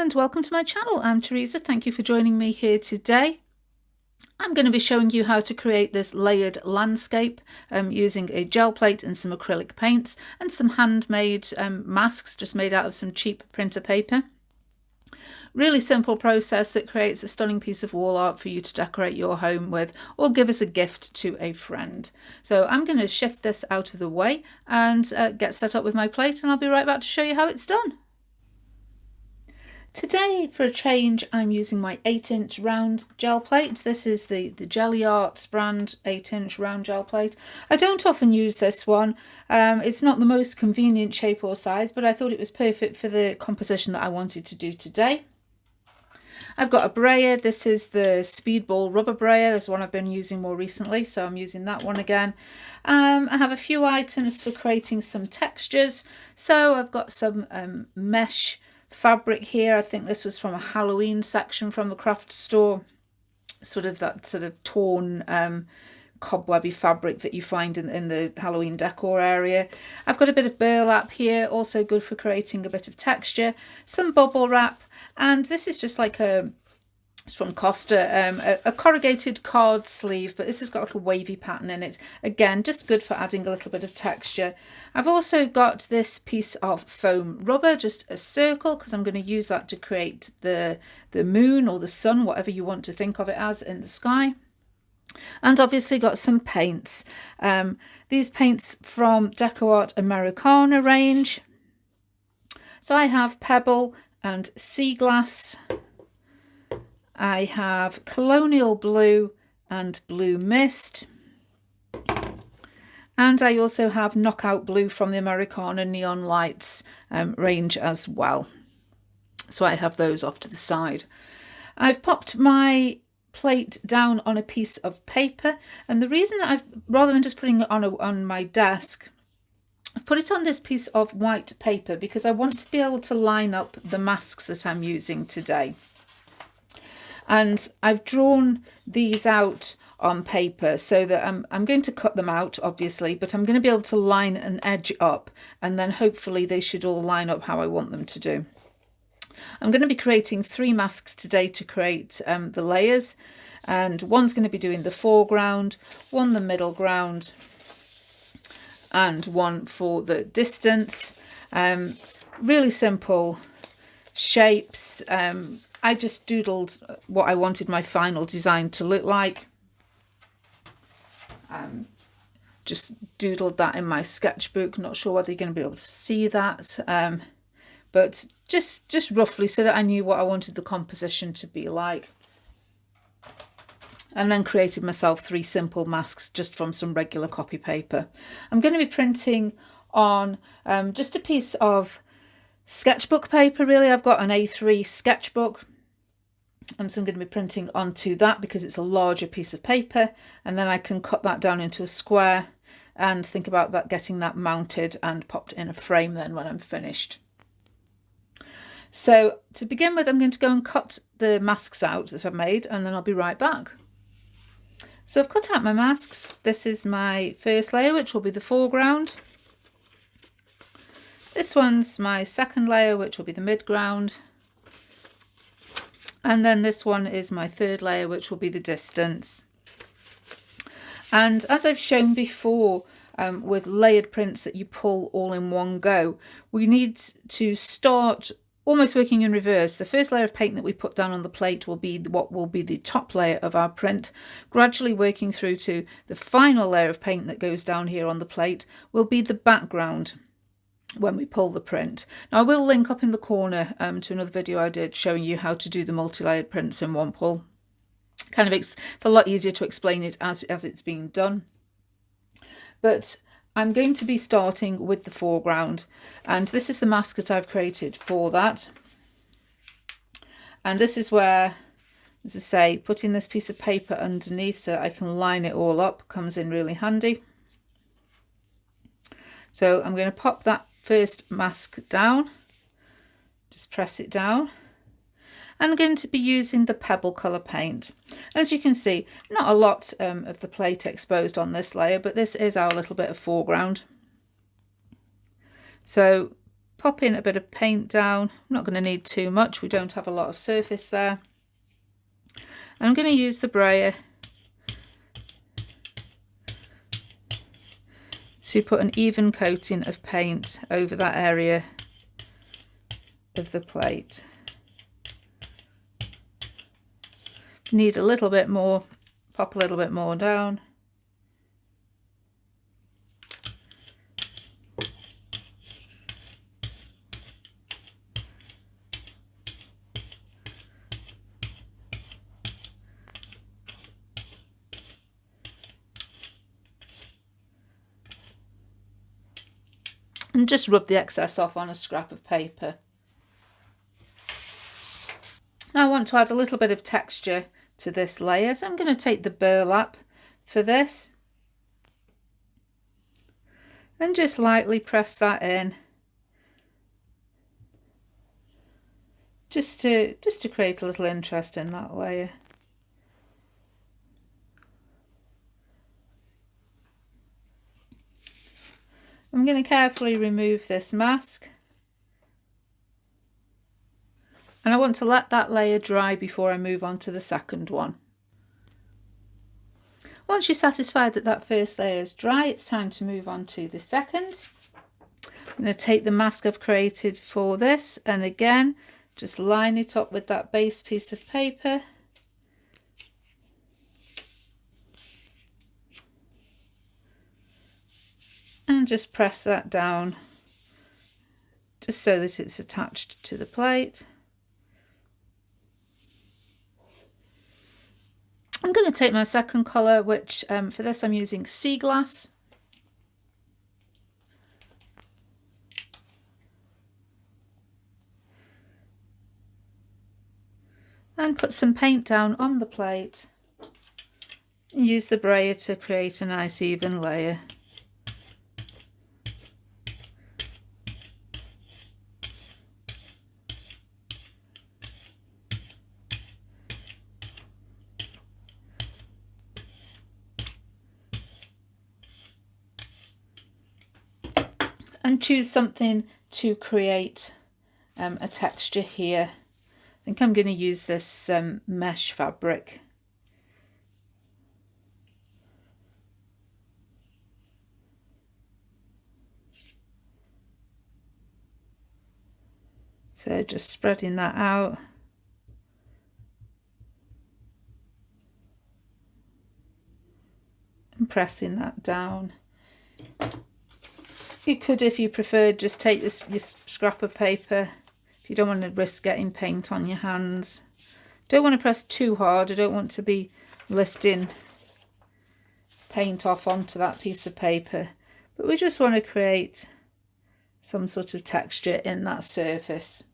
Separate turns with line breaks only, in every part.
and welcome to my channel. I'm Teresa. Thank you for joining me here today. I'm going to be showing you how to create this layered landscape using a gel plate and some acrylic paints and some handmade masks just made out of some cheap printer paper. Really simple process that creates a stunning piece of wall art for you to decorate your home with or give as a gift to a friend. So I'm going to shift this out of the way and get set up with my plate, and I'll be right back to show you how it's done. Today, for a change, I'm using my 8-inch round gel plate. This is the Jelly Arts brand 8-inch round gel plate. I don't often use this one. It's not the most convenient shape or size, but I thought it was perfect for the composition that I wanted to do today. I've got a brayer. This is the Speedball rubber brayer. This one I've been using more recently, so I'm using that one again. I have a few items for creating some textures. So I've got some mesh fabric here. I think this was from a Halloween section from the craft store. Sort of that sort of torn cobwebby fabric that you find in the Halloween decor area. I've got a bit of burlap here, also good for creating a bit of texture. Some bubble wrap, and this is just like it's from Costa, a corrugated card sleeve, but this has got like a wavy pattern in it. Again, just good for adding a little bit of texture. I've also got this piece of foam rubber, just a circle, because I'm going to use that to create the moon or the sun, whatever you want to think of it as, in the sky. And obviously got some paints. These paints from DecoArt Americana range. So I have Pebble and Sea Glass. I have Colonial Blue and Blue Mist. And I also have Knockout Blue from the Americana Neon Lights range as well. So I have those off to the side. I've popped my plate down on a piece of paper, and the reason that rather than just putting it on my desk, I've put it on this piece of white paper because I want to be able to line up the masks that I'm using today. And I've drawn these out on paper so that I'm going to cut them out, obviously, but I'm going to be able to line an edge up, and then hopefully they should all line up how I want them to do. I'm going to be creating 3 masks today to create the layers, and one's going to be doing the foreground, one the middle ground, and one for the distance. Really simple shapes. I just doodled what I wanted my final design to look like. Just doodled that in my sketchbook. Not sure whether you're going to be able to see that, but just roughly so that I knew what I wanted the composition to be like. And then created myself 3 simple masks just from some regular copy paper. I'm going to be printing on just a piece of sketchbook paper, really. I've got an A3 sketchbook. And so I'm going to be printing onto that because it's a larger piece of paper, and then I can cut that down into a square and think about that, getting that mounted and popped in a frame then when I'm finished. So to begin with, I'm going to go and cut the masks out that I've made, and then I'll be right back. So I've cut out my masks. This is my first layer, which will be the foreground. This one's my second layer, which will be the midground. And then this one is my third layer, which will be the distance. And as I've shown before, with layered prints that you pull all in one go, we need to start almost working in reverse. The first layer of paint that we put down on the plate will be what will be the top layer of our print. Gradually working through to the final layer of paint that goes down here on the plate will be the background when we pull the print. Now I will link up in the corner to another video I did showing you how to do the multi-layered prints in one pull. It's a lot easier to explain it as it's being done. But I'm going to be starting with the foreground, and this is the mask that I've created for that. And this is where, as I say, putting this piece of paper underneath so I can line it all up comes in really handy. So I'm going to pop that first mask down, just press it down. And I'm going to be using the Pebble colour paint. And as you can see, not a lot of the plate exposed on this layer, but this is our little bit of foreground. So pop in a bit of paint down. I'm not going to need too much, we don't have a lot of surface there. And I'm going to use the brayer to put an even coating of paint over that area of the plate. Need a little bit more, pop a little bit more down. And just rub the excess off on a scrap of paper. Now I want to add a little bit of texture to this layer, so I'm going to take the burlap for this and just lightly press that in, just to create a little interest in that layer. I'm going to carefully remove this mask, and I want to let that layer dry before I move on to the second one. Once you're satisfied that that first layer is dry, it's time to move on to the second. I'm going to take the mask I've created for this, and again just line it up with that base piece of paper. And just press that down just so that it's attached to the plate. I'm going to take my second colour, which for this I'm using sea glass. And put some paint down on the plate. Use the brayer to create a nice even layer. And choose something to create a texture here. I think I'm going to use this mesh fabric. So just spreading that out. And pressing that down. You could, if you preferred, just take this your scrap of paper if you don't want to risk getting paint on your hands. Don't want to press too hard. I don't want to be lifting paint off onto that piece of paper, but we just want to create some sort of texture in that surface.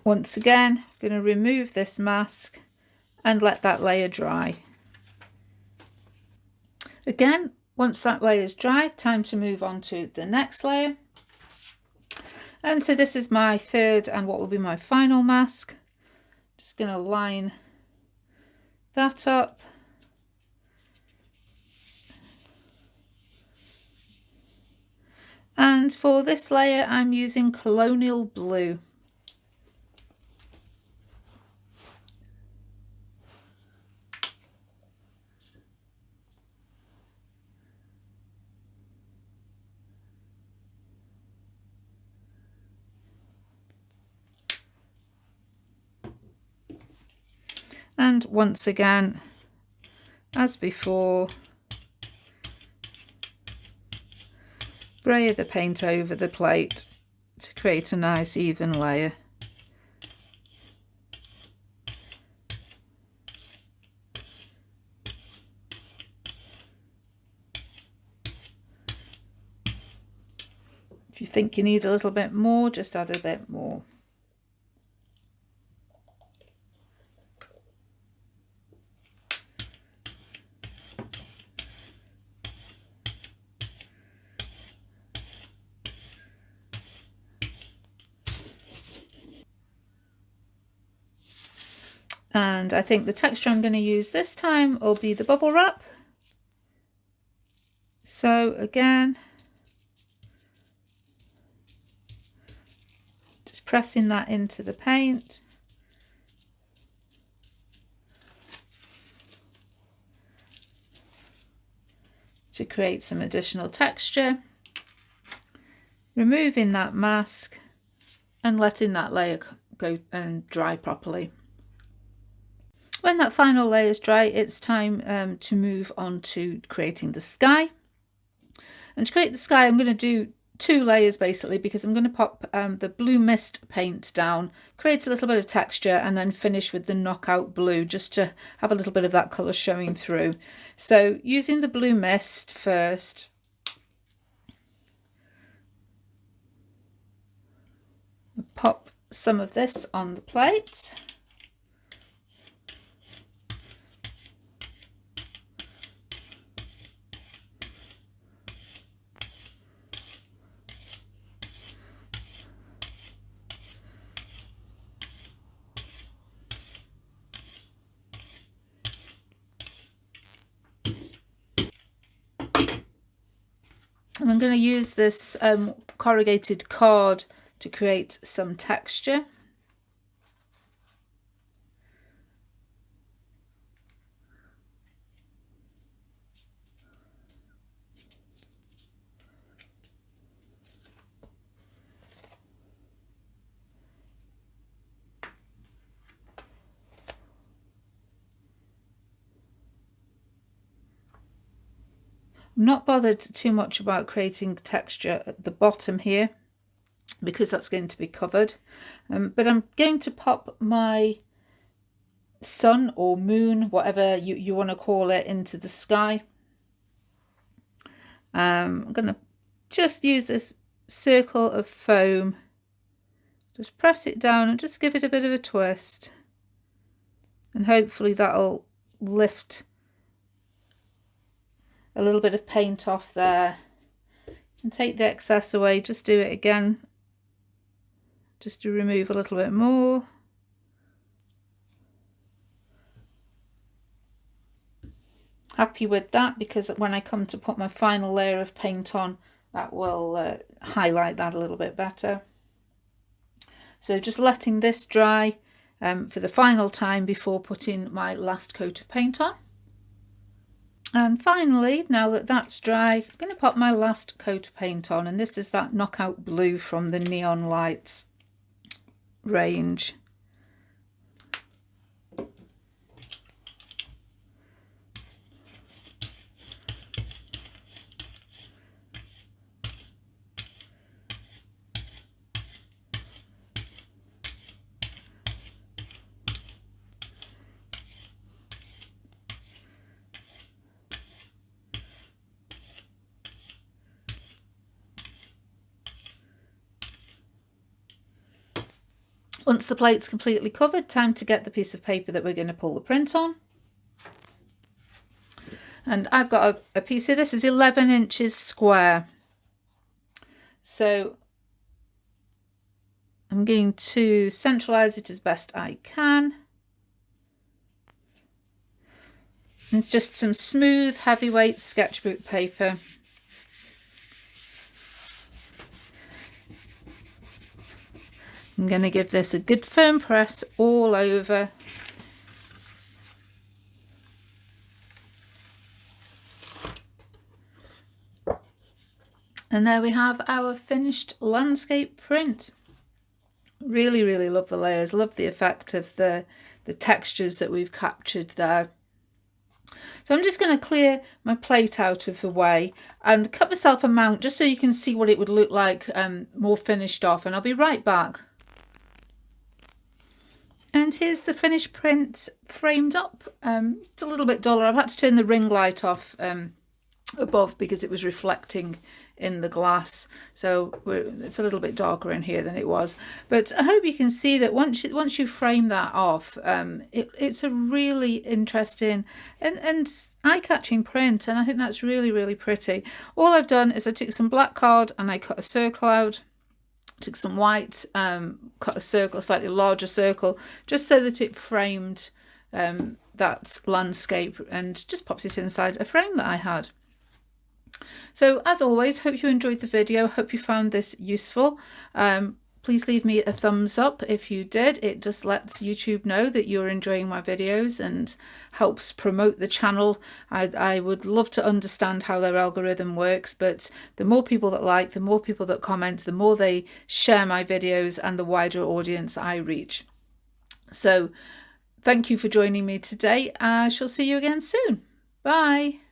Once again, I'm going to remove this mask and let that layer dry. Again, once that layer is dry, time to move on to the next layer. And so this is my third and what will be my final mask. Just going to line that up. And for this layer, I'm using Colonial Blue. And once again, as before, brayer the paint over the plate to create a nice even layer. If you think you need a little bit more, just add a bit more. And I think the texture I'm going to use this time will be the bubble wrap. So again, pressing that into the paint. To create some additional texture, removing that mask and letting that layer go and dry properly. When that final layer is dry, it's time to move on to creating the sky. And to create the sky, I'm going to do 2 layers basically, because I'm going to pop the blue mist paint down, create a little bit of texture, and then finish with the knockout blue just to have a little bit of that colour showing through. So using the blue mist first, pop some of this on the plate. And I'm going to use this corrugated card to create some texture. I'm not bothered too much about creating texture at the bottom here because that's going to be covered, but I'm going to pop my sun or moon, whatever you want to call it, into the sky. I'm going to just use this circle of foam, just press it down and just give it a bit of a twist, and hopefully that'll lift a little bit of paint off there. And take the excess away, just do it again, just to remove a little bit more. Happy with that, because when I come to put my final layer of paint on, that will highlight that a little bit better. So just letting this dry for the final time before putting my last coat of paint on. And finally, now that that's dry, I'm going to pop my last coat of paint on, and this is that knockout blue from the Neon Lights range. Once the plate's completely covered, time to get the piece of paper that we're going to pull the print on. And I've got a piece here, this is 11 inches square. So I'm going to centralise it as best I can. And it's just some smooth, heavyweight sketchbook paper. I'm going to give this a good firm press all over. And there we have our finished landscape print. Really, really love the layers, love the effect of the textures that we've captured there. So I'm just going to clear my plate out of the way and cut myself a mount just so you can see what it would look like more finished off, and I'll be right back. And here's the finished print framed up. It's a little bit duller. I've had to turn the ring light off above because it was reflecting in the glass, so it's a little bit darker in here than it was. But I hope you can see that once you frame that off, it's a really interesting and eye-catching print, and I think that's really, really pretty. All I've done is I took some black card and I cut a circle out. Took some white, cut a circle, a slightly larger circle, just so that it framed that landscape and just pops it inside a frame that I had. So as always, hope you enjoyed the video, hope you found this useful. Please leave me a thumbs up if you did. It just lets YouTube know that you're enjoying my videos and helps promote the channel. I would love to understand how their algorithm works, but the more people that like, the more people that comment, the more they share my videos and the wider audience I reach. So thank you for joining me today. I shall see you again soon. Bye.